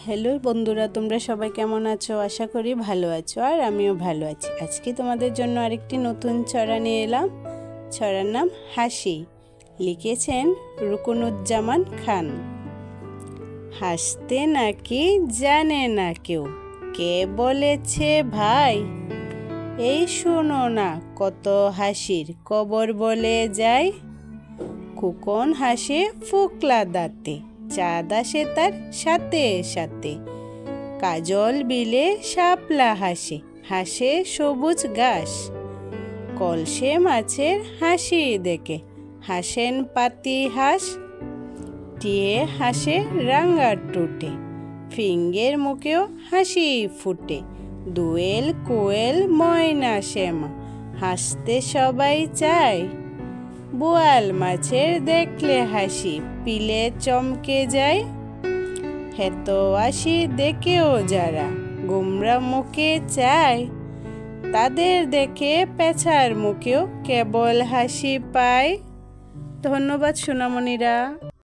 Hello বন্ধুরা, তোমরা সবাই কেমন আছো? আশা করি ভালো আছো, আর আমিও ভালো আছি। আজকে তোমাদের জন্য আরেকটি নতুন ছড়া নিয়ে এলাম। ছড়ার নাম হাসি। লিখেছেন রুকনুজ্জামান খান। হাসতে নাকি জানে না কেউ, কে বলেছে ভাই? এই শোনো না, কত হাসির কবর বলে যায়। খোকন হাসে ফোকলা দাঁতে, চাঁদ আসে তার সাথে সাথে। কাজল বিলে শাপলা হাসে, হাসে সবুজ ঘাস। কলসে মাছের হাসি দেখে, হাসেন পাতি হাঁস। টিয়ে হাসে রাঙা টুটে, ফিঙ্গের মুখেও হাসি ফুটে। দোয়েল কোয়েল ময়না শ্যামা, হাসতে সবাই চায়। বোয়াল মাছের দেখলে হাসি, পিলে চমকে যায়। হেত হাসি দেখেও যারা গোমরা মুখে চায়, তাদের দেখে পেঁচার মুখেও কেবল হাসি পায়। ধন্যবাদ সোনামণিরা।